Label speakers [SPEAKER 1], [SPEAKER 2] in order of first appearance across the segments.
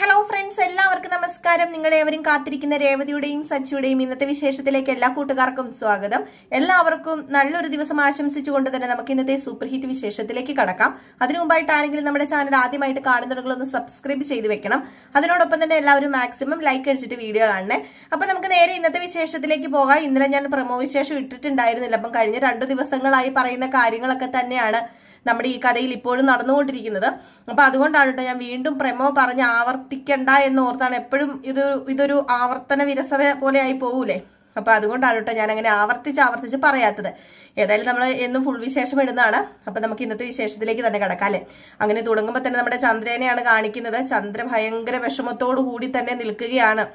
[SPEAKER 1] Hello friends, എല്ലാവർക്കും നമസ്കാരം. നിങ്ങളേവരും കാത്തിരിക്കുന്ന രേവതിയുടെയും സച്ചിയുടെയും ഇന്നത്തെ വിശേഷത്തിലേക്ക് എല്ലാ കൂട്ടുകാർക്കും സ്വാഗതം. എല്ലാവർക്കും നല്ലൊരു ദിവസം ആശംസിച്ചുകൊണ്ട് തന്നെ നമുക്ക് ഇന്നത്തെ സൂപ്പർ ഹിറ്റ് വിശേഷത്തിലേക്ക് കടക്കാം. അതിനു മുമ്പായിട്ട് ആരെങ്കിലും നമ്മുടെ ചാനൽ ആദ്യമായിട്ട് കാണുന്നുണ്ടെങ്കിൽ ഒന്ന് സബ്സ്ക്രൈബ് ചെയ്ത് വെക്കണം. അതിനോടൊപ്പം തന്നെ എല്ലാവരും മാക്സിമം ലൈക്ക് അടിച്ചിട്ട് വീഡിയോ കാണണേ. അപ്പൊ നമുക്ക് നേരെ ഇന്നത്തെ വിശേഷത്തിലേക്ക് പോകാം. ഇന്നലെ ഞാൻ പ്രമോ വിശേഷം ഇട്ടിട്ടുണ്ടായിരുന്നില്ല. അപ്പം കഴിഞ്ഞ 2 ദിവസങ്ങളായി പറയുന്ന കാര്യങ്ങളൊക്കെ തന്നെയാണ് നമ്മുടെ ഈ കഥയിൽ ഇപ്പോഴും നടന്നുകൊണ്ടിരിക്കുന്നത്. അപ്പൊ അതുകൊണ്ടാണ് കേട്ടോ ഞാൻ വീണ്ടും പ്രമോ പറഞ്ഞ് ആവർത്തിക്കണ്ട എന്ന് ഓർത്താണ്. എപ്പോഴും ഇതൊരു ആവർത്തന വിരസത പോലെ ആയി പോകൂലേ. അപ്പൊ അതുകൊണ്ടാണ് കേട്ടോ ഞാൻ അങ്ങനെ ആവർത്തിച്ച് പറയാത്തത്. ഏതായാലും നമ്മൾ എന്നും ഫുൾ വിശേഷം ഇടുന്നതാണ്. അപ്പൊ നമുക്ക് ഇന്നത്തെ വിശേഷത്തിലേക്ക് തന്നെ കിടക്കാം അല്ലെ. അങ്ങനെ തുടങ്ങുമ്പോൾ തന്നെ നമ്മുടെ ചന്ദ്രനെയാണ് കാണിക്കുന്നത്. ചന്ദ്ര ഭയങ്കര വിഷമത്തോടു കൂടി തന്നെ നിൽക്കുകയാണ്.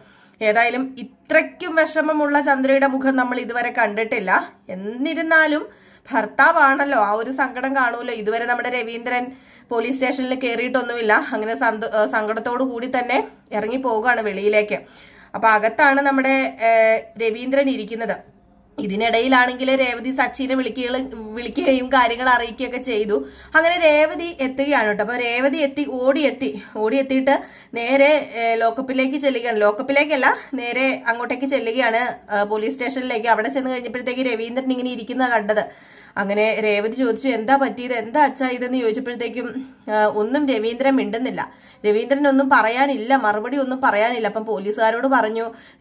[SPEAKER 1] ഏതായാലും ഇത്രയ്ക്കും വിഷമമുള്ള ചന്ദ്രയുടെ മുഖം നമ്മൾ ഇതുവരെ കണ്ടിട്ടില്ല. എന്നിരുന്നാലും ഭർത്താവാണല്ലോ, ആ ഒരു സങ്കടം കാണൂല്ലോ. ഇതുവരെ നമ്മുടെ രവീന്ദ്രൻ പോലീസ് സ്റ്റേഷനിൽ കയറിയിട്ടൊന്നുമില്ല. അങ്ങനെ സങ്കടത്തോടു കൂടി തന്നെ ഇറങ്ങി പോവുകയാണ് വെളിയിലേക്ക്. അപ്പൊ അകത്താണ് നമ്മുടെ രവീന്ദ്രൻ ഇരിക്കുന്നത്. ഇതിനിടയിലാണെങ്കിൽ രേവതി സച്ചിനെ വിളിക്കുകയും കാര്യങ്ങൾ അറിയിക്കുകയൊക്കെ ചെയ്തു. അങ്ങനെ രേവതി എത്തുകയാണ് കേട്ടോ. അപ്പൊ രേവതി ഓടിയെത്തിയിട്ട് നേരെ ലോക്കപ്പിലേക്ക് ചെല്ലുകയാണ്. ലോക്കപ്പിലേക്കല്ല, നേരെ അങ്ങോട്ടേക്ക് ചെല്ലുകയാണ്, പോലീസ് സ്റ്റേഷനിലേക്ക്. അവിടെ ചെന്ന് കഴിഞ്ഞപ്പോഴത്തേക്ക് രവീന്ദ്രൻ ഇങ്ങനെ ഇരിക്കുന്ന കണ്ടത്. അങ്ങനെ രേവതി ചോദിച്ചു, എന്താ പറ്റിയത്, എന്താ അച്ഛാ ഇതെന്ന് ചോദിച്ചപ്പോഴത്തേക്കും ഒന്നും രവീന്ദ്രൻ മിണ്ടുന്നില്ല. രവീന്ദ്രൻ ഒന്നും പറയാനില്ല, മറുപടി ഒന്നും പറയാനില്ല. അപ്പം പോലീസുകാരോട്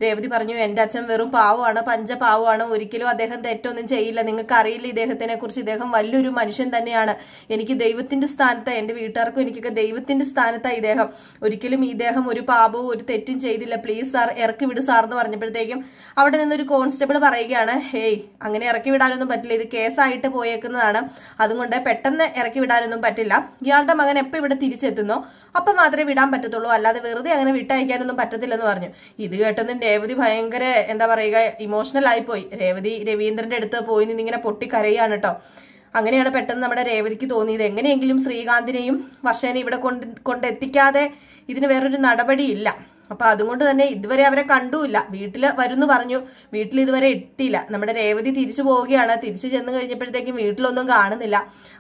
[SPEAKER 1] രേവതി പറഞ്ഞു, എന്റെ അച്ഛൻ വെറും പാവമാണ്, പഞ്ചപാവമാണ്, ഒരിക്കലും അദ്ദേഹം തെറ്റൊന്നും ചെയ്യില്ല. നിങ്ങൾക്ക് അറിയില്ല ഇദ്ദേഹത്തിനെ കുറിച്ച്, ഇദ്ദേഹം വലിയൊരു മനുഷ്യൻ തന്നെയാണ്. എനിക്ക് ദൈവത്തിന്റെ സ്ഥാനത്ത്, എന്റെ വീട്ടുകാർക്കും എനിക്കൊക്കെ ദൈവത്തിന്റെ സ്ഥാനത്താണ് ഇദ്ദേഹം. ഒരിക്കലും ഇദ്ദേഹം ഒരു പാപവും ഒരു തെറ്റും ചെയ്തില്ല. പ്ലീസ് സാർ, ഇറക്കി വിട് സാർ എന്ന് പറഞ്ഞപ്പോഴത്തേക്കും അവിടെ നിന്നൊരു കോൺസ്റ്റബിൾ പറയുകയാണ്, ഹേയ് അങ്ങനെ ഇറക്കി വിടാനൊന്നും പറ്റില്ല, ഇത് കേസായിട്ട് പോയേക്കുന്നതാണ്, അതുകൊണ്ട് പെട്ടെന്ന് ഇറക്കി വിടാനൊന്നും പറ്റില്ല. ഇയാളുടെ മകൻ എപ്പോൾ ഇവിടെ തിരിച്ചെത്തുന്നോ അപ്പൊ മാത്രമേ വിടാൻ പറ്റത്തുള്ളൂ, അല്ലാതെ വെറുതെ അങ്ങനെ വിട്ടയക്കാനൊന്നും പറ്റത്തില്ലെന്ന് പറഞ്ഞു. ഇത് കേട്ടൊന്നും രേവതി ഭയങ്കര എന്താ പറയുക, ഇമോഷണൽ ആയിപ്പോയി. രേവതി രവീന്ദ്രന്റെ അടുത്ത് പോയി നിന്നിങ്ങനെ പൊട്ടിക്കരയാണ് കേട്ടോ. അങ്ങനെയാണ് പെട്ടെന്ന് നമ്മുടെ രേവതിക്ക് തോന്നിയത്, എങ്ങനെയെങ്കിലും ശ്രീകാന്തിനെയും വർഷേനെ ഇവിടെ കൊണ്ടെത്തിക്കാതെ ഇതിന് വേറൊരു നടപടിയില്ല. അപ്പൊ അതുകൊണ്ട് തന്നെ ഇതുവരെ അവരെ കണ്ടുമില്ല. വീട്ടില് വരുന്നു പറഞ്ഞു, വീട്ടിൽ ഇതുവരെ എത്തിയില്ല. നമ്മുടെ രേവതി തിരിച്ചു പോവുകയാണ്. തിരിച്ചു ചെന്ന് കഴിഞ്ഞപ്പോഴത്തേക്കും വീട്ടിലൊന്നും കാണുന്നില്ല.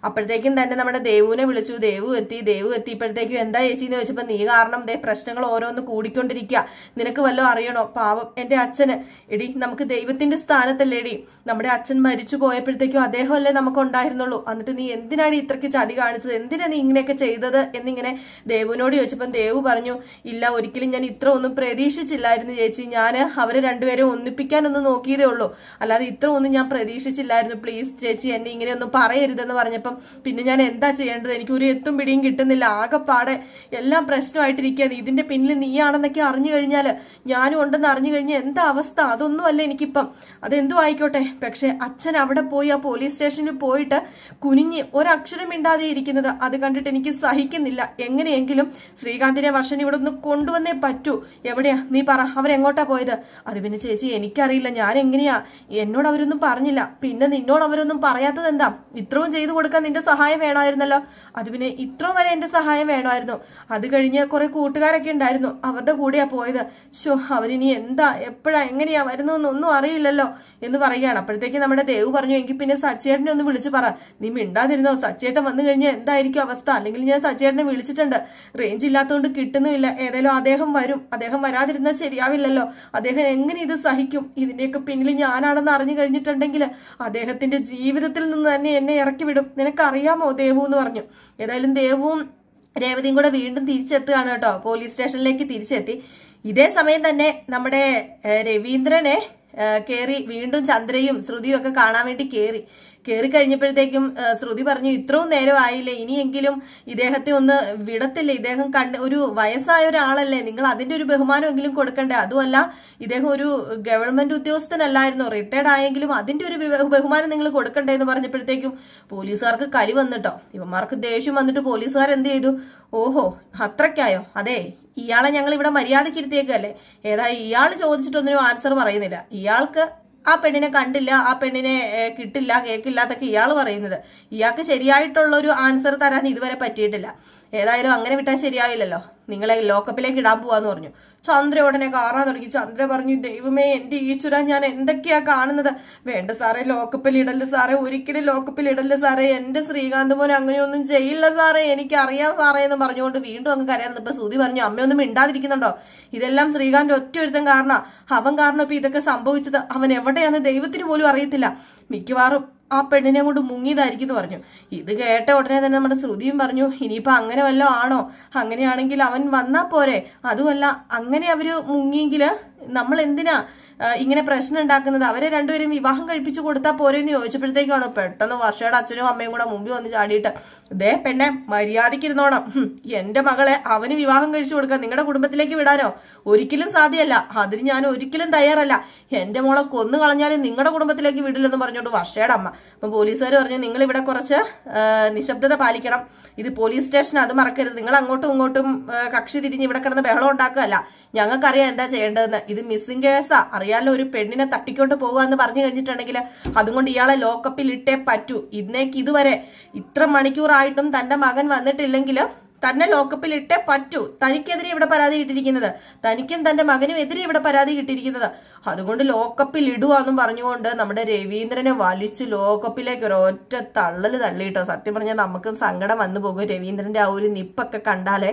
[SPEAKER 1] അപ്പോഴത്തേക്കും തന്നെ നമ്മുടെ ദേവുവിനെ വിളിച്ചു. ദേവു എത്തിയപ്പോഴത്തേക്കും എന്താ ചേച്ചി എന്ന് ചോദിച്ചപ്പോ, നീ കാരണം പ്രശ്നങ്ങൾ ഓരോന്ന് കൂടിക്കൊണ്ടിരിക്കുക, നിനക്ക് വല്ലതും അറിയണോ, പാവം എന്റെ അച്ഛന്. എടി നമുക്ക് ദൈവത്തിന്റെ സ്ഥാനത്തല്ലേ എടി, നമ്മുടെ അച്ഛൻ മരിച്ചു പോയപ്പോഴത്തേക്കും അദ്ദേഹമല്ലേ നമുക്ക് ഉണ്ടായിരുന്നുള്ളൂ, എന്നിട്ട് നീ എന്തിനാണ് ഇത്രയ്ക്ക് ചതി കാണിച്ചത്, എന്തിനാ നീ ഇങ്ങനെയൊക്കെ ചെയ്തത് എന്നിങ്ങനെ ദേവുവിനോട് ചോദിച്ചപ്പം ദേവു പറഞ്ഞു, ഇല്ല ഒരിക്കലും ഞാൻ ഇത്ര ഒന്നും പ്രതീക്ഷിച്ചില്ലായിരുന്നു ചേച്ചി, ഞാൻ അവരെ രണ്ടുപേരും ഒന്നിപ്പിക്കാനൊന്നും നോക്കിയതേ ഉള്ളൂ, അല്ലാതെ ഇത്ര ഒന്നും ഞാൻ പ്രതീക്ഷിച്ചില്ലായിരുന്നു, പ്ലീസ് ചേച്ചി എന്നെ ഇങ്ങനെയൊന്നും പറയരുതെന്ന് പറഞ്ഞപ്പം പിന്നെ ഞാൻ എന്താ ചെയ്യേണ്ടത്, എനിക്ക് ഒരു എത്തും പിടിയും കിട്ടുന്നില്ല, ആകെപ്പാടെ എല്ലാം പ്രശ്നമായിട്ടിരിക്കുകയാണ്. ഇതിന്റെ പിന്നിൽ നീയാണെന്നൊക്കെ അറിഞ്ഞു കഴിഞ്ഞാൽ, ഞാനും ഉണ്ടെന്ന് അറിഞ്ഞു കഴിഞ്ഞാൽ എന്താ അവസ്ഥ, അതൊന്നുമല്ല എനിക്കിപ്പം, അതെന്തും ആയിക്കോട്ടെ. പക്ഷെ അച്ഛൻ അവിടെ പോയി ആ പോലീസ് സ്റ്റേഷനിൽ പോയിട്ട് കുനിഞ്ഞ് ഒരക്ഷരം മിണ്ടാതെ ഇരിക്കുന്നത് അത് കണ്ടിട്ട് എനിക്ക് സഹിക്കുന്നില്ല. എങ്ങനെയെങ്കിലും ശ്രീകാന്തിനെ വർഷൻ ഇവിടെ ഒന്ന് കൊണ്ടുവന്നേ പറ്റൂ. എവിടെയാ നീ പറ, അവരെങ്ങോട്ടാ പോയത്? അത് പിന്നെ ചേച്ചി എനിക്കറിയില്ല, ഞാൻ എങ്ങനെയാ, എന്നോട് അവരൊന്നും പറഞ്ഞില്ല, പിന്നെ നിന്നോട് അവരൊന്നും പറയാത്തത് എന്താ, ഇത്രയും ചെയ്തു കൊടുക്കാൻ നിന്റെ സഹായം വേണമായിരുന്നല്ലോ, അത് പിന്നെ ഇത്രയും വരെ എന്റെ സഹായം വേണമായിരുന്നു, അത് കഴിഞ്ഞ് കുറെ കൂട്ടുകാരൊക്കെ ഉണ്ടായിരുന്നു, അവരുടെ കൂടെയാ പോയത്, അവരിനി എന്താ എപ്പോഴാ എങ്ങനെയാ വരുന്നതെന്നൊന്നും അറിയില്ലല്ലോ എന്ന് പറയുകയാണ്. അപ്പോഴത്തേക്ക് നമ്മുടെ ദേവ് പറഞ്ഞു, എങ്കിൽ പിന്നെ സച്ചേട്ടനെ ഒന്ന് വിളിച്ചു പറ, നീ മിണ്ടാതിരുന്നോ, സച്ചേട്ടൻ വന്നു കഴിഞ്ഞാൽ എന്തായിരിക്കും അവസ്ഥ, അല്ലെങ്കിൽ ഞാൻ സച്ചേട്ടനെ വിളിച്ചിട്ടുണ്ട്, റേഞ്ച് ഇല്ലാത്തതുകൊണ്ട് കിട്ടുന്നുമില്ല, ഏതായാലും അദ്ദേഹം വരും, അദ്ദേഹം വരാതിരുന്നാൽ ശരിയാവില്ലല്ലോ, അദ്ദേഹം എങ്ങനെ ഇത് സഹിക്കും, ഇതിന്റെയൊക്കെ പിന്നിൽ ഞാനാണെന്ന് അറിഞ്ഞു കഴിഞ്ഞിട്ടുണ്ടെങ്കിൽ അദ്ദേഹത്തിന്റെ ജീവിതത്തിൽ നിന്ന് തന്നെ എന്നെ ഇറക്കി വിടും, നിനക്കറിയാമോ ദേവു എന്ന് പറഞ്ഞു. ഏതായാലും ദേവും രേവതിയും കൂടെ വീണ്ടും തിരിച്ചെത്തുകയാണ് കേട്ടോ, പോലീസ് സ്റ്റേഷനിലേക്ക് തിരിച്ചെത്തി. ഇതേ സമയം തന്നെ നമ്മുടെ രവീന്ദ്രനെ കേറി വീണ്ടും ചന്ദ്രയും ശ്രുതിയും ഒക്കെ കാണാൻ വേണ്ടി കേറി കഴിഞ്ഞപ്പോഴത്തേക്കും ശ്രുതി പറഞ്ഞു, ഇത്രയും നേരം ആയില്ലേ, ഇനിയെങ്കിലും ഇദ്ദേഹത്തെ ഒന്ന് വിടത്തില്ലേ, ഇദ്ദേഹം ഒരു വയസ്സായ ഒരാളല്ലേ, നിങ്ങൾ അതിന്റെ ഒരു ബഹുമാനമെങ്കിലും കൊടുക്കണ്ടേ, അതുമല്ല ഇദ്ദേഹം ഒരു ഗവൺമെന്റ് ഉദ്യോഗസ്ഥനല്ലായിരുന്നു, റിട്ടയർഡ് ആയെങ്കിലും അതിന്റെ ഒരു ബഹുമാനം നിങ്ങൾ കൊടുക്കണ്ടേ എന്ന് പറഞ്ഞപ്പോഴത്തേക്കും പോലീസുകാർക്ക് കലി വന്നിട്ടോ. ഇവന്മാർക്ക് ദേഷ്യം വന്നിട്ട് പോലീസുകാർ എന്ത് ചെയ്തു, ഓഹോ അത്രയ്ക്കായോ, അതെ ഇയാളെ ഞങ്ങൾ ഇവിടെ മര്യാദയ്ക്ക് ഇരുത്തിയേക്കല്ലേ, ഏതായാലും ഇയാൾ ചോദിച്ചിട്ടൊന്നിനും ആൻസർ പറയുന്നില്ല, ഇയാൾക്ക് ആ പെണ്ണിനെ കണ്ടില്ല, ആ പെണ്ണിനെ കിട്ടില്ല, കേൾക്കില്ല എന്നൊക്കെ ഇയാൾ പറയുന്നത്, ഇയാൾക്ക് ശരിയായിട്ടുള്ള ഒരു ആൻസർ തരാൻ ഇതുവരെ പറ്റിയിട്ടില്ല. ഏതായാലും അങ്ങനെ വിട്ടാൽ ശരിയാവില്ലല്ലോ, നിങ്ങളെ ലോക്കപ്പിലേക്ക് ഇടാൻ പോവാന്ന് പറഞ്ഞു. ചന്ദ്ര ഉടനെ കാറാൻ തുടങ്ങി. ചന്ദ്ര പറഞ്ഞു, ദൈവമേ എന്റെ ഈശ്വര, ഞാൻ എന്തൊക്കെയാ കാണുന്നത്. വേണ്ട സാറേ, ലോക്കപ്പിൽ ഇടല് സാറേ, ഒരിക്കലും ലോക്കപ്പിൽ ഇടല് സാറേ, എന്റെ ശ്രീകാന്ത് മോനെ അങ്ങനെയൊന്നും ചെയ്യില്ല സാറേ, എനിക്കറിയാം സാറേ എന്ന് പറഞ്ഞുകൊണ്ട് വീണ്ടും അങ്ങ് കരയാൻ. ഇപ്പൊ ശ്രുതി പറഞ്ഞു, അമ്മയൊന്നും മിണ്ടാതിരിക്കുന്നുണ്ടോ, ഇതെല്ലാം ശ്രീകാന്ത് ഒറ്റ ഒരുത്തൻ കാരണം, അവൻ കാരണം ഇപ്പൊ ഇതൊക്കെ സംഭവിച്ചത്. അവൻ എവിടെയാന്ന് ദൈവത്തിന് പോലും അറിയത്തില്ല, മിക്കവാറും ആ പെണ്ണിനെ കൊണ്ട് മുങ്ങിയതായിരിക്കും എന്ന് പറഞ്ഞു. ഇത് കേട്ട ഉടനെ തന്നെ നമ്മുടെ ശ്രുതിയും പറഞ്ഞു, ഇനിയിപ്പൊ അങ്ങനെ വല്ലതും ആണോ, അങ്ങനെയാണെങ്കിൽ അവൻ വന്നാ പോരെ, അതുമല്ല അങ്ങനെ അവര് മുങ്ങിയെങ്കില് നമ്മൾ എന്തിനാ ഇങ്ങനെ പ്രശ്നം ഉണ്ടാക്കുന്നത്, അവരെ രണ്ടുപേരും വിവാഹം കഴിപ്പിച്ചു കൊടുത്താൽ പോരെന്ന് ചോദിച്ചപ്പോഴത്തേക്കാണ് പെട്ടെന്ന് വർഷയുടെ അച്ഛനും അമ്മയും കൂടെ മുമ്പിൽ വന്ന് ചാടിയിട്ട്, ദേ പെണ്ണെ മര്യാദയ്ക്കിരുന്നോണം, എന്റെ മകളെ അവന് വിവാഹം കഴിച്ചു കൊടുക്കാൻ നിങ്ങളുടെ കുടുംബത്തിലേക്ക് വിടാനോ ഒരിക്കലും സാധ്യമല്ല, അതിന് ഞാൻ ഒരിക്കലും തയ്യാറല്ല, എന്റെ മോളെ കൊന്നു കളഞ്ഞാലും നിങ്ങളുടെ കുടുംബത്തിലേക്ക് വിടില്ലെന്ന് പറഞ്ഞോണ്ട് വർഷയുടെ അമ്മ. അപ്പം പോലീസുകാർ പറഞ്ഞു, നിങ്ങൾ ഇവിടെ കുറച്ച് നിശബ്ദത പാലിക്കണം, ഇത് പോലീസ് സ്റ്റേഷൻ, അത് മറക്കരുത്, നിങ്ങൾ അങ്ങോട്ടും ഇങ്ങോട്ടും കക്ഷി തിരിഞ്ഞ് ഇവിടെ കിടന്ന് ബഹളം ഉണ്ടാക്കുകയല്ല, ഞങ്ങൾക്കറിയാം എന്താ ചെയ്യേണ്ടതെന്ന്, ഇത് മിസ്സിംഗ് കേസാ, അറിയാലോ, ഒരു പെണ്ണിനെ തട്ടിക്കൊണ്ട് പോകുക എന്ന് പറഞ്ഞു കഴിഞ്ഞിട്ടുണ്ടെങ്കിൽ അതുകൊണ്ട് ഇയാളെ ലോക്കപ്പിൽ ഇട്ടേ പറ്റൂ, ഇതുവരെ ഇത്ര മണിക്കൂറായിട്ടും തന്റെ മകൻ വന്നിട്ടില്ലെങ്കിൽ തന്നെ ലോക്കപ്പിൽ ഇട്ടേ പറ്റൂ, തനിക്കെതിരെ ഇവിടെ പരാതി കിട്ടിയിരിക്കുന്നത്, തനിക്കും തന്റെ മകനും എതിരെ ഇവിടെ പരാതി കിട്ടിയിരിക്കുന്നത്, അതുകൊണ്ട് ലോക്കപ്പിൽ ഇടുവാന്നും പറഞ്ഞുകൊണ്ട് നമ്മുടെ രവീന്ദ്രനെ വലിച്ചു ലോക്കപ്പിലേക്ക് ഒരൊറ്റ തള്ളല് തള്ളിയിട്ടോ. സത്യം പറഞ്ഞാൽ നമുക്കും സങ്കടം വന്നു പോകും. രവീന്ദ്രന്റെ ആ ഒരു നിപ്പൊക്കെ കണ്ടാലേ,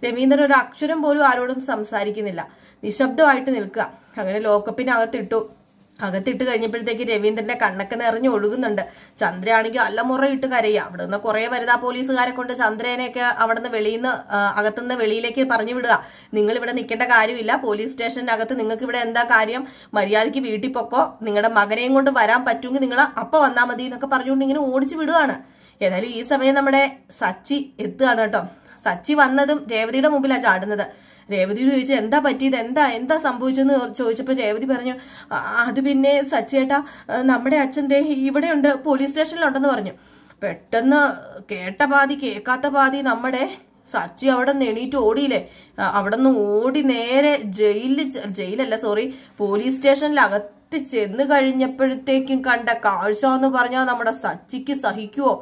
[SPEAKER 1] രവീന്ദ്രൻ ഒരു അക്ഷരം പോലും ആരോടും സംസാരിക്കുന്നില്ല, നിശബ്ദമായിട്ട് നിൽക്കുക. അങ്ങനെ ലോക്കപ്പിനകത്തിട്ടു. അകത്തിട്ട് കഴിഞ്ഞപ്പോഴത്തേക്ക് രവീന്ദ്രന്റെ കണ്ണൊക്കെ നിറഞ്ഞു ഒഴുകുന്നുണ്ട്. ചന്ദ്രയാണെങ്കിൽ അല്ലമുറയിട്ട് കരയുക. അവിടെ നിന്ന് കുറെ വനിതാ പോലീസുകാരെ കൊണ്ട് ചന്ദ്രേനെയൊക്കെ അവിടെ നിന്ന് വെളിയിൽ നിന്ന് അകത്തുനിന്ന് വെളിയിലേക്ക് പറഞ്ഞു വിടുക. നിങ്ങൾ ഇവിടെ നിൽക്കേണ്ട കാര്യമില്ല, പോലീസ് സ്റ്റേഷന്റെ അകത്ത് നിങ്ങൾക്ക് ഇവിടെ എന്താ കാര്യം, മര്യാദയ്ക്ക് വീട്ടിൽ പൊക്കോ, നിങ്ങളുടെ മകനെയും കൊണ്ട് വരാൻ പറ്റുമെങ്കിൽ നിങ്ങൾ അപ്പൊ വന്നാൽ മതി എന്നൊക്കെ പറഞ്ഞുകൊണ്ട് ഇങ്ങനെ ഓടിച്ചു വിടുകയാണ്. ഏതായാലും ഈ സമയം നമ്മുടെ സച്ചി എത്തുകയാണ് കേട്ടോ. സച്ചി വന്നതും രേവതിയുടെ മുമ്പിലാണ് ചാടുന്നത്. രേവതിയോട് ചോദിച്ചു, എന്താ പറ്റിയത്, എന്താ സംഭവിച്ചെന്ന് ചോദിച്ചപ്പോൾ രേവതി പറഞ്ഞു, അത് പിന്നെ സച്ചിയേട്ടാ, നമ്മുടെ അച്ഛൻ ദേ ഇവിടെയുണ്ട്, പോലീസ് സ്റ്റേഷനിലുണ്ടെന്ന് പറഞ്ഞു. പെട്ടെന്ന് കേട്ട പാതി കേൾക്കാത്ത പാതി നമ്മുടെ സച്ചി അവിടെ നിന്ന് എണീറ്റ് ഓടിയില്ലേ, അവിടെ നിന്ന് ഓടി നേരെ പോലീസ് സ്റ്റേഷനിലകത്ത് ചെന്ന് കഴിഞ്ഞപ്പോഴത്തേക്കും കണ്ട കാഴ്ച എന്ന് പറഞ്ഞാൽ നമ്മുടെ സച്ചിക്ക് സഹിക്കുവോ?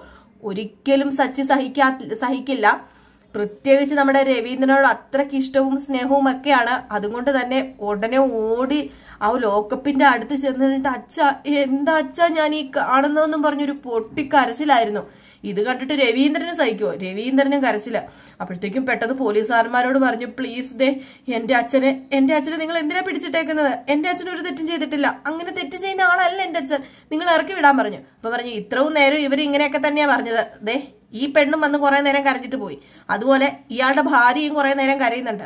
[SPEAKER 1] ഒരിക്കലും സച്ചി സഹിക്കില്ല. പ്രത്യേകിച്ച് നമ്മുടെ രവീന്ദ്രനോട് അത്രയ്ക്ക് ഇഷ്ടവും സ്നേഹവും ഒക്കെയാണ്. അതുകൊണ്ട് തന്നെ ഉടനെ ഓടി ആ ലോക്കപ്പിന്റെ അടുത്ത് ചെന്നിട്ട്, അച്ഛ എന്താ അച്ഛ ഞാൻ ഈ കാണുന്നതെന്നും പറഞ്ഞൊരു പൊട്ടിക്കരച്ചിലായിരുന്നു. ഇത് കണ്ടിട്ട് രവീന്ദ്രന് സഹിക്കുവോ? രവീന്ദ്രനും കരച്ചില്ല. അപ്പോഴത്തേക്കും പെട്ടെന്ന് പോലീസുകാരന്മാരോട് പറഞ്ഞു, പ്ലീസ് ദേ എന്റെ അച്ഛനെ നിങ്ങൾ എന്തിനാ പിടിച്ചിട്ടേക്കുന്നത്, എന്റെ അച്ഛൻ ഒരു തെറ്റും ചെയ്തിട്ടില്ല, അങ്ങനെ തെറ്റ് ചെയ്യുന്ന ആളല്ല എന്റെ അച്ഛൻ, നിങ്ങൾ ഇറക്കി വിടാൻ പറഞ്ഞു. അപ്പൊ പറഞ്ഞു, ഇത്രയും നേരം ഇവർ ഇങ്ങനെയൊക്കെ തന്നെയാ പറഞ്ഞത്, ദേ ഈ പെണ്ണും വന്ന് കുറെ നേരം കരഞ്ഞിട്ട് പോയി, അതുപോലെ ഇയാളുടെ ഭാര്യയും കുറെ നേരം കരയുന്നുണ്ട്.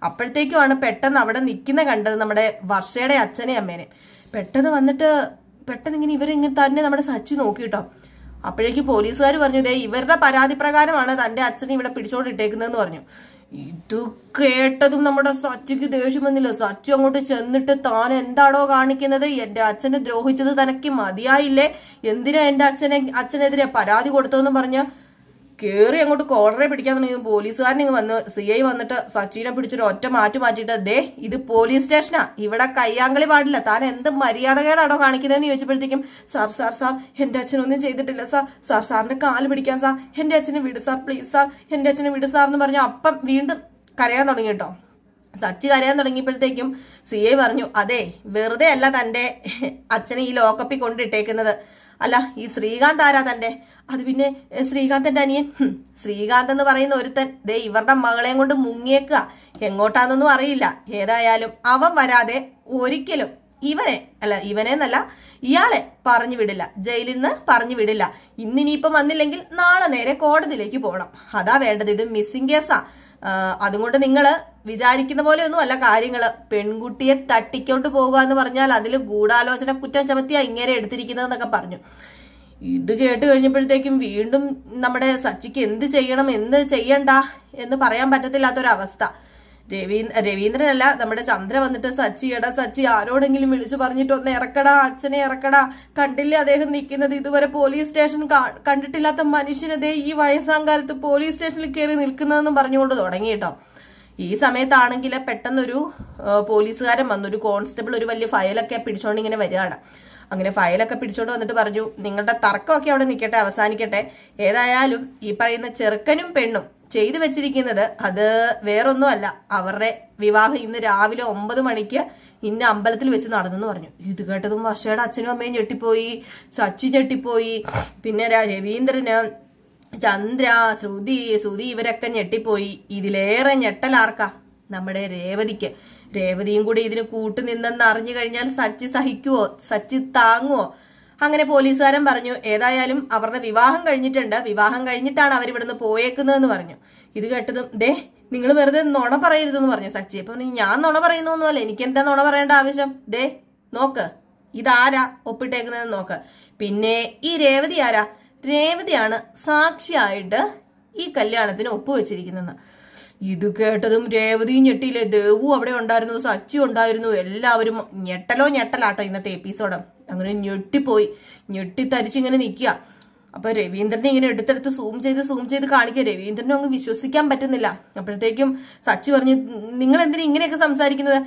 [SPEAKER 1] അപ്പോഴത്തേക്കുമാണ് പെട്ടെന്ന് അവിടെ നിൽക്കുന്ന കണ്ടത് നമ്മുടെ വർഷയുടെ അച്ഛനെ അമ്മേനെ. പെട്ടെന്ന് ഇങ്ങനെ ഇവരിങ്ങനെ തന്നെ നമ്മുടെ സച്ചി നോക്കിട്ടോ. അപ്പോഴേക്ക് പോലീസുകാർ പറഞ്ഞു, ദേ ഇവരുടെ പരാതി പ്രകാരമാണ് തന്റെ അച്ഛനെ ഇവിടെ പിടിച്ചോണ്ടിട്ടേക്കുന്നതെന്ന് പറഞ്ഞു. ഇത് കേട്ടതും നമ്മുടെ സച്ചിക്ക് ദേഷ്യം വന്നില്ല. സച്ചി അങ്ങോട്ട് ചെന്നിട്ട്, താൻ എന്താണോ കാണിക്കുന്നത്, എന്റെ അച്ഛനെ ദ്രോഹിച്ചത് തനക്ക് മതിയായില്ലേ, എന്തിനാ എന്റെ അച്ഛനെതിരെ പരാതി കൊടുത്തോന്ന് പറഞ്ഞ കേറി അങ്ങോട്ട് കോളറെ പിടിക്കാൻ തുടങ്ങി. പോലീസുകാരൻ വന്ന് CI വന്നിട്ട് സച്ചിനെ പിടിച്ചൊരു ഒറ്റ മാറ്റിയിട്ട്, ദേ ഇത് പോലീസ് സ്റ്റേഷനാ, ഇവിടെ കയ്യാങ്കളി പാടില്ല, താൻ എന്ത് മര്യാദകേടാണോ കാണിക്കുന്നതെന്ന് ചോദിച്ചപ്പോഴത്തേക്കും, സാർ എന്റെ അച്ഛനൊന്നും ചെയ്തിട്ടില്ല സാറിന്റെ കാല് പിടിക്കാൻ സാർ, എന്റെ അച്ഛനെ വിട് സാർ, പ്ലീസ് സാർ, എന്റെ അച്ഛനെ വിട് സാർ എന്ന് പറഞ്ഞു. അപ്പം വീണ്ടും കരയാൻ തുടങ്ങി കേട്ടോ. സച്ചി കരയാൻ തുടങ്ങിയപ്പോഴത്തേക്കും CI പറഞ്ഞു, അതെ വെറുതെ അല്ല തന്റെ അച്ഛനെ ഈ ലോക്കപ്പിൽ കൊണ്ടിട്ടേക്കുന്നത്, അല്ല ഈ ശ്രീകാന്ത് ആരാ തന്റെ, അത് പിന്നെ ശ്രീകാന്തന്റെ അനിയൻ, ശ്രീകാന്ത് എന്ന് പറയുന്ന ഒരുത്തൻ ദേ ഇവരുടെ മകളെയും കൊണ്ട് മുങ്ങിയേക്കുക, എങ്ങോട്ടാന്നൊന്നും അറിയില്ല. ഏതായാലും അവൻ വരാതെ ഒരിക്കലും ഇവനെന്നല്ല ഇയാളെ പറഞ്ഞു വിടില്ല, ജയിലിൽ നിന്ന് പറഞ്ഞു വിടില്ല. ഇന്നിനിയിപ്പം വന്നില്ലെങ്കിൽ നാളെ നേരെ കോടതിയിലേക്ക് പോകണം, അതാ വേണ്ടത്. ഇത് മിസ്സിംഗ് കേസാ, അതുകൊണ്ട് നിങ്ങൾ വിചാരിക്കുന്ന പോലെ ഒന്നും അല്ല കാര്യങ്ങള്. പെൺകുട്ടിയെ തട്ടിക്കൊണ്ട് പോകുക എന്ന് പറഞ്ഞാൽ അതിൽ ഗൂഢാലോചന കുറ്റം ചുമത്തിയാ ഇങ്ങനെ എടുത്തിരിക്കുന്നതെന്നൊക്കെ പറഞ്ഞു. ഇത് കേട്ട് കഴിഞ്ഞപ്പോഴത്തേക്കും വീണ്ടും നമ്മുടെ സച്ചിക്ക് എന്ത് ചെയ്യണം എന്ത് ചെയ്യണ്ട എന്ന് പറയാൻ പറ്റത്തില്ലാത്തൊരവസ്ഥ. രവീന്ദ്രനല്ല നമ്മുടെ ചന്ദ്ര വന്നിട്ട്, സച്ചി ആരോടെങ്കിലും വിളിച്ചു പറഞ്ഞിട്ട് ഒന്ന് ഇറക്കടാ, അച്ഛനെ ഇറക്കടാ, കണ്ടില്ലേ അദ്ദേഹം നിൽക്കുന്നത്, ഇതുവരെ പോലീസ് സ്റ്റേഷൻ കണ്ടിട്ടില്ലാത്ത മനുഷ്യനതേ ഈ വയസ്സാം കാലത്ത് പോലീസ് സ്റ്റേഷനിൽ കയറി നിൽക്കുന്നതെന്ന് പറഞ്ഞുകൊണ്ട് തുടങ്ങി കേട്ടോ. ഈ സമയത്താണെങ്കിൽ പെട്ടെന്നൊരു പോലീസുകാരൻ വന്നു, ഒരു കോൺസ്റ്റബിൾ ഒരു വലിയ ഫയലൊക്കെ പിടിച്ചോണ്ട് ഇങ്ങനെ വരികയാണ്. അങ്ങനെ ഫയലൊക്കെ പിടിച്ചോണ്ട് വന്നിട്ട് പറഞ്ഞു, നിങ്ങളുടെ തർക്കമൊക്കെ അവിടെ നിൽക്കട്ടെ, അവസാനിക്കട്ടെ, ഏതായാലും ഈ പറയുന്ന ചെറുക്കനും പെണ്ണും ചെയ്തു വെച്ചിരിക്കുന്നത് അത് വേറൊന്നുമല്ല, അവരുടെ വിവാഹം ഇന്ന് രാവിലെ 9 മണിക്ക് ഇന്ന അമ്പലത്തിൽ വെച്ച് നടന്നെന്ന് പറഞ്ഞു. ഇത് കേട്ടതും വർഷയുടെ അച്ഛനും അമ്മയും ഞെട്ടിപ്പോയി, സച്ചി ഞെട്ടിപ്പോയി, പിന്നെ രവീന്ദ്രന്, ചന്ദ്ര, ശ്രുതി ഇവരൊക്കെ ഞെട്ടിപ്പോയി. ഇതിലേറെ ഞെട്ടലാർക്കാ? നമ്മുടെ രേവതിക്ക്. രേവതിയും കൂടി ഇതിന് കൂട്ടുനിന്നെന്ന് അറിഞ്ഞു കഴിഞ്ഞാൽ സച്ചി സഹിക്കുവോ? സച്ചി താങ്ങുവോ? അങ്ങനെ പോലീസുകാരൻ പറഞ്ഞു ഏതായാലും അവരുടെ വിവാഹം കഴിഞ്ഞിട്ടുണ്ട്, വിവാഹം കഴിഞ്ഞിട്ടാണ് അവരിവിടുന്ന് പോയേക്കുന്നതെന്ന് പറഞ്ഞു. ഇത് കേട്ടതും നിങ്ങൾ വെറുതെ നുണ പറയരുതെന്ന് പറഞ്ഞു സച്ചി. അപ്പൊ ഞാൻ നുണ പറയുന്നൊന്നുമല്ല, എനിക്ക് എന്താ നുണ പറയേണ്ട ആവശ്യം? നോക്ക്, ഇതാരാ ഒപ്പിട്ടേക്കുന്നതെന്ന് നോക്ക്. പിന്നെ ഈ രേവതി ആരാ? രേവതിയാണ് സാക്ഷിയായിട്ട് ഈ കല്യാണത്തിന് ഒപ്പുവെച്ചിരിക്കുന്നതെന്ന്. ഇത് കേട്ടതും രേവതിയും ഞെട്ടിയില്ലേ? ദേവു അവിടെ ഉണ്ടായിരുന്നു, സച്ചി ഉണ്ടായിരുന്നു, എല്ലാവരും ഞെട്ടലാട്ടോ ഇന്നത്തെ എപ്പിസോഡ്. അങ്ങനെ ഞെട്ടിപ്പോയി, ഞെട്ടിത്തരിച്ചിങ്ങനെ നിൽക്കുക. അപ്പൊ രവീന്ദ്രനെ ഇങ്ങനെ എടുത്തെടുത്ത് സൂം ചെയ്ത് കാണിക്കുക. രവീന്ദ്രനെ അങ്ങ് വിശ്വസിക്കാൻ പറ്റുന്നില്ല. അപ്പോഴത്തേക്കും സച്ചി പറഞ്ഞു, നിങ്ങൾ എന്തിനാ ഇങ്ങനെയൊക്കെ സംസാരിക്കുന്നത്?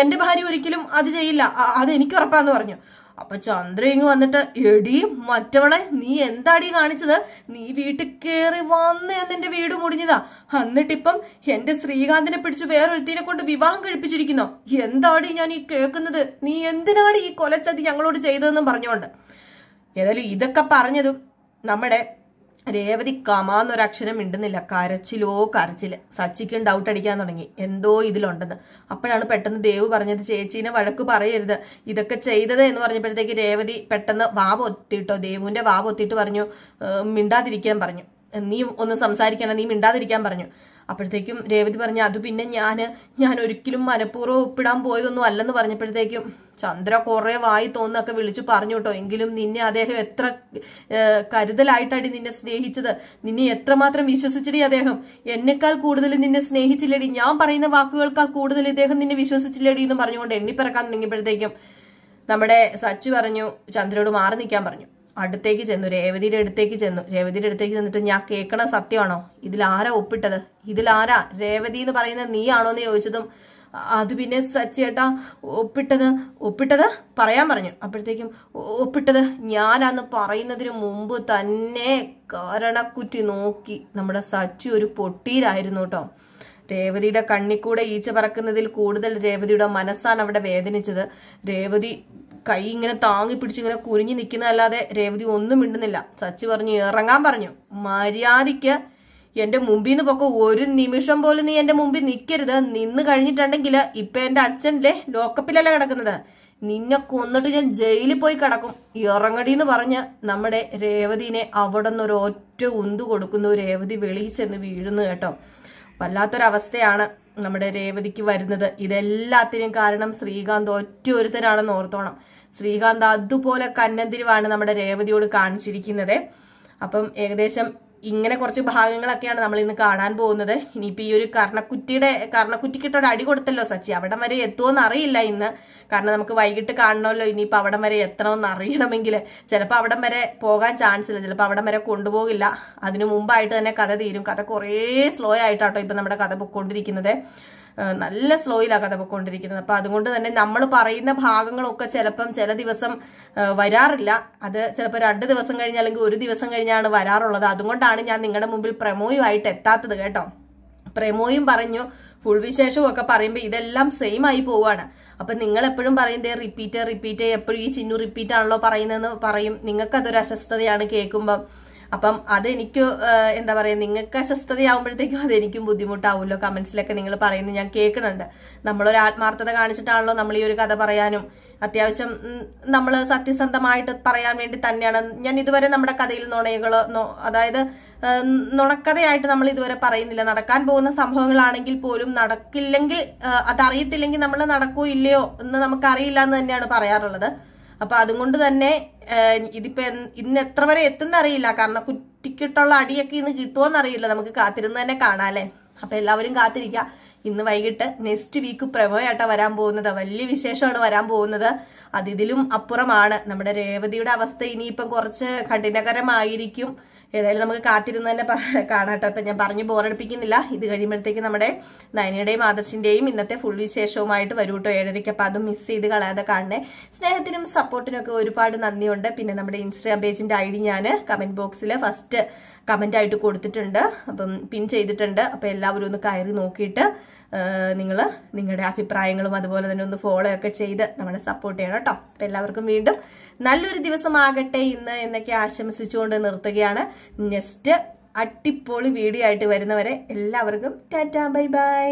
[SPEAKER 1] എന്റെ ഭാര്യ ഒരിക്കലും അത് ചെയ്യില്ല, അത് എനിക്ക് ഉറപ്പാന്ന് പറഞ്ഞു. അപ്പൊ ചന്ദ്ര ഇങ്ങ് വന്നിട്ട്, എടി മറ്റവളെ, നീ എന്താടി കാണിച്ചത്? നീ വീട്ടിൽ കയറി വന്ന് എന്നെ വീട് മുടിഞ്ഞതാ, എന്നിട്ടിപ്പം എന്റെ ശ്രീകാന്തിനെ പിടിച്ച് വേറൊരുത്തിനെ കൊണ്ട് വിവാഹം കഴിപ്പിച്ചിരിക്കുന്നോ? എന്താടി ഞാൻ ഈ കേൾക്കുന്നത്? നീ എന്തിനാണ് ഈ കൊലച്ചതി ഞങ്ങളോട് ചെയ്തതെന്നും പറഞ്ഞുകൊണ്ട്. ഏതായാലും ഇതൊക്കെ പറഞ്ഞതും നമ്മുടെ രേവതി കമാന്നൊരക്ഷരം മിണ്ടുന്നില്ല. കരച്ചിലോ കരച്ചില്. സച്ചിക്കും ഡൗട്ട് അടിക്കാൻ തുടങ്ങി എന്തോ ഇതിലുണ്ടെന്ന്. അപ്പോഴാണ് പെട്ടെന്ന് ദേവ് പറഞ്ഞത്, ചേച്ചീനെ വഴക്ക് പറയരുത്, ഇതൊക്കെ ചെയ്തത് എന്ന് പറഞ്ഞപ്പോഴത്തേക്ക് രേവതി പെട്ടെന്ന് വാ പൊത്തിട്ടോ, ദേവുവിന്റെ വാ പൊത്തിയിട്ട് പറഞ്ഞു, മിണ്ടാതിരിക്കാൻ പറഞ്ഞു, നീ ഒന്നും സംസാരിക്കണം, നീ മിണ്ടാതിരിക്കാൻ പറഞ്ഞു. അപ്പോഴത്തേക്കും രേവതി പറഞ്ഞു, അത് പിന്നെ ഞാൻ ഒരിക്കലും മനഃപൂർവ്വം ഒപ്പിടാൻ പോയതൊന്നും അല്ലെന്ന് പറഞ്ഞപ്പോഴത്തേക്കും ചന്ദ്ര കുറെ വായി തോന്നൊക്കെ വിളിച്ചു പറഞ്ഞു കേട്ടോ. എങ്കിലും നിന്നെ അദ്ദേഹം എത്ര കരുതലായിട്ടാണ് നിന്നെ സ്നേഹിച്ചത്, നിന്നെ എത്രമാത്രം വിശ്വസിച്ചടി അദ്ദേഹം. എന്നെക്കാൾ കൂടുതൽ നിന്നെ സ്നേഹിച്ചില്ലടി, ഞാൻ പറയുന്ന വാക്കുകൾക്കാൾ കൂടുതൽ ഇദ്ദേഹം നിന്നെ വിശ്വസിച്ചില്ലടി എന്ന് പറഞ്ഞുകൊണ്ട് എണ്ണിപ്പിറക്കാൻ തുടങ്ങിയപ്പോഴത്തേക്കും നമ്മുടെ സച്ചു പറഞ്ഞു, ചന്ദ്രയോട് മാറി നിൽക്കാൻ പറഞ്ഞു. അടുത്തേക്ക് ചെന്നു, രേവതിയുടെ അടുത്തേക്ക് ചെന്നിട്ട്, ഞാൻ കേൾക്കണ സത്യമാണോ? ഇതിലാരാ ഒപ്പിട്ടത്? ഇതിലാരാ? രേവതി എന്ന് പറയുന്നത് നീയാണോ എന്ന് ചോദിച്ചതും, അത് പിന്നെ സച്ചേട്ടാ ഒപ്പിട്ടത് പറയാൻ പറഞ്ഞു. അപ്പോഴത്തേക്കും ഒപ്പിട്ടത് ഞാനാന്ന് പറയുന്നതിന് മുമ്പ് തന്നെ കാരണക്കുറ്റി നോക്കി നമ്മുടെ സച്ചു ഒരു പൊട്ടിയിലായിരുന്നു കേട്ടോ. രേവതിയുടെ കണ്ണിക്കൂടെ ഈച്ച പറക്കുന്നതിൽ കൂടുതൽ രേവതിയുടെ മനസ്സാണ് അവിടെ വേദനിച്ചത്. രേവതി കൈ ഇങ്ങനെ താങ്ങി പിടിച്ചിങ്ങനെ കുനിഞ്ഞു നിൽക്കുന്നതല്ലാതെ രേവതി ഒന്നും മിണ്ടുന്നില്ല. സച്ചി പറഞ്ഞു, ഇറങ്ങാൻ പറഞ്ഞു, മര്യാദയ്ക്ക് എന്റെ മുമ്പിൽ നിന്ന് പൊക്കെ, ഒരു നിമിഷം പോലും നീ എന്റെ മുമ്പിൽ നിൽക്കരുത്. നിന്ന് കഴിഞ്ഞിട്ടുണ്ടെങ്കിൽ ഇപ്പൊ എന്റെ അച്ഛൻ്റെ ലോക്കപ്പിലല്ല കിടക്കുന്നത്, നിന്നെ കൊന്നിട്ട് ഞാൻ ജയിലിൽ പോയി കിടക്കും, ഇറങ്ങടിന്ന് പറഞ്ഞ് നമ്മുടെ രേവതിനെ അവിടെ നിന്ന് ഒരൊറ്റ ഉന്തു കൊടുക്കുന്നു. രേവതി വെളിയിൽ ചെന്ന് വീഴുന്നു കേട്ടോ. വല്ലാത്തൊരവസ്ഥയാണ് നമ്മുടെ രേവതിക്ക് വരുന്നത്. ഇതെല്ലാത്തിനും കാരണം ശ്രീകാന്ത് ഒറ്റ ഒരുത്തരാണെന്ന് ഓർത്തോണം. ശ്രീകാന്ത് അതുപോലെ കന്നന്തിരിവാണ് നമ്മുടെ രേവതിയോട് കാണിച്ചിരിക്കുന്നത്. അപ്പം ഏകദേശം ഇങ്ങനെ കുറച്ച് ഭാഗങ്ങളൊക്കെയാണ് നമ്മൾ ഇന്ന് കാണാൻ പോകുന്നത്. ഇനിയിപ്പോൾ ഈ ഒരു കർണക്കുറ്റിക്കിട്ടൊരു അടി കൊടുത്തല്ലോ സച്ചി, അവിടം വരെ എത്തുമോന്ന് അറിയില്ല ഇന്ന്. കാരണം നമുക്ക് വൈകിട്ട് കാണണമല്ലോ. ഇനിയിപ്പോൾ അവിടം വരെ എത്തണമെന്ന് അറിയണമെങ്കിൽ ചിലപ്പോൾ അവിടം വരെ പോകാൻ ചാൻസ് ഇല്ല, ചിലപ്പോൾ അവിടം വരെ കൊണ്ടുപോകില്ല. അതിനു മുമ്പായിട്ട് തന്നെ കഥ തീരും. കഥ കുറേ സ്ലോ ആയിട്ടാട്ടോ ഇപ്പം നമ്മുടെ കഥ പൊയ്ക്കൊണ്ടിരിക്കുന്നത്. നല്ല സ്ലോയിലാണ് കഥ പൊയ്ക്കൊണ്ടിരിക്കുന്നത്. അപ്പം അതുകൊണ്ട് തന്നെ നമ്മൾ പറയുന്ന ഭാഗങ്ങളൊക്കെ ചിലപ്പം ചില ദിവസം വരാറില്ല. അത് ചിലപ്പോൾ 2 ദിവസം കഴിഞ്ഞ് അല്ലെങ്കിൽ 1 ദിവസം കഴിഞ്ഞാണ് വരാറുള്ളത്. അതുകൊണ്ടാണ് ഞാൻ നിങ്ങളുടെ മുമ്പിൽ പ്രമോയുമായിട്ട് എത്താത്തത് കേട്ടോ. പ്രമോയും പറഞ്ഞു, ഫുൾ വിശേഷവും ഒക്കെ പറയുമ്പോൾ ഇതെല്ലാം സെയിം ആയി പോവാണ്. അപ്പം നിങ്ങൾ എപ്പോഴും പറയുന്നത് റിപ്പീറ്റ് എപ്പോഴും ഈ ചിന്നു റിപ്പീറ്റ് ആണല്ലോ പറയുന്നതെന്ന് പറയും. നിങ്ങൾക്കതൊരു അസ്വസ്ഥതയാണ് കേൾക്കുമ്പം. അപ്പം അതെനിക്ക് എന്താ പറയുക, നിങ്ങൾക്ക് അസ്വസ്ഥതയാവുമ്പോഴത്തേക്കും അതെനിക്കും ബുദ്ധിമുട്ടാവുമല്ലോ. കമന്റ്സിലൊക്കെ നിങ്ങൾ പറയുന്നത് ഞാൻ കേൾക്കുന്നുണ്ട്. നമ്മളൊരു ആത്മാർത്ഥത കാണിച്ചിട്ടാണല്ലോ നമ്മൾ ഈ ഒരു കഥ പറയാനും അത്യാവശ്യം നമ്മൾ സത്യസന്ധമായിട്ട് പറയാൻ വേണ്ടി തന്നെയാണ്. ഞാൻ ഇതുവരെ നമ്മുടെ കഥയിൽ അതായത് നുണക്കഥയായിട്ട് നമ്മൾ ഇതുവരെ പറയുന്നില്ല. നടക്കാൻ പോകുന്ന സംഭവങ്ങളാണെങ്കിൽ പോലും നടക്കില്ലെങ്കിൽ, അതറിയത്തില്ലെങ്കിൽ നമ്മൾ നടക്കോ ഇല്ലയോ എന്ന് നമുക്കറിയില്ല എന്ന് തന്നെയാണ് പറയാറുള്ളത്. അപ്പൊ അതുകൊണ്ട് തന്നെ ഇതിപ്പോ ഇന്ന് എത്ര വരെ എത്തുന്ന അറിയില്ല. കാരണം കുറ്റിക്കിട്ടുള്ള അടിയൊക്കെ ഇന്ന് കിട്ടുമോന്നറിയില്ല. നമുക്ക് കാത്തിരുന്ന് തന്നെ കാണാല്ലേ. അപ്പൊ എല്ലാവരും കാത്തിരിക്കുക. ഇന്ന് വൈകിട്ട് നെക്സ്റ്റ് വീക്ക് പ്രമോയായിട്ടാ വരാൻ പോകുന്നത്. വലിയ വിശേഷമാണ് വരാൻ പോകുന്നത്. അതിലും അപ്പുറമാണ് നമ്മുടെ രേവതിയുടെ അവസ്ഥ. ഇനിയിപ്പം കുറച്ച് കഠിനകരമായിരിക്കും. ഏതായാലും നമുക്ക് കാത്തിരുന്ന് തന്നെ കാണാട്ടോ. അപ്പൊ ഞാൻ പറഞ്ഞു ബോറടിപ്പിക്കുന്നില്ല. ഇത് കഴിയുമ്പോഴത്തേക്ക് നമ്മുടെ നയനയുടെയും ആദർശിന്റെയും ഇന്നത്തെ ഫുൾ വിശേഷവുമായിട്ട് വരൂട്ടോ 7:30. അപ്പൊ അതും മിസ് ചെയ്ത് കളയാതെ കാണണേ. സ്നേഹത്തിനും സപ്പോർട്ടിനും ഒക്കെ ഒരുപാട് നന്ദിയുണ്ട്. പിന്നെ നമ്മുടെ ഇൻസ്റ്റാഗ്രാം പേജിന്റെ ID ഞാൻ കമന്റ് ബോക്സിൽ ഫസ്റ്റ് കമന്റ് ആയിട്ട് കൊടുത്തിട്ടുണ്ട്, അപ്പം പിൻ ചെയ്തിട്ടുണ്ട്. അപ്പൊ എല്ലാവരും ഒന്ന് കയറി നോക്കിയിട്ട് നിങ്ങൾ നിങ്ങളുടെ അഭിപ്രായങ്ങളും അതുപോലെ തന്നെ ഒന്ന് ഫോളോ ഒക്കെ ചെയ്ത് നമ്മളെ സപ്പോർട്ട് ചെയ്യണം കേട്ടോ. അപ്പൊ എല്ലാവർക്കും വീണ്ടും നല്ലൊരു ദിവസമാകട്ടെ ഇന്ന് എന്നൊക്കെ ആശംസിച്ചുകൊണ്ട് നിർത്തുകയാണ്. നെക്സ്റ്റ് അടിപൊളി വീഡിയോ ആയിട്ട് വരുന്നവരെ എല്ലാവർക്കും ടാറ്റാ ബൈ ബൈ.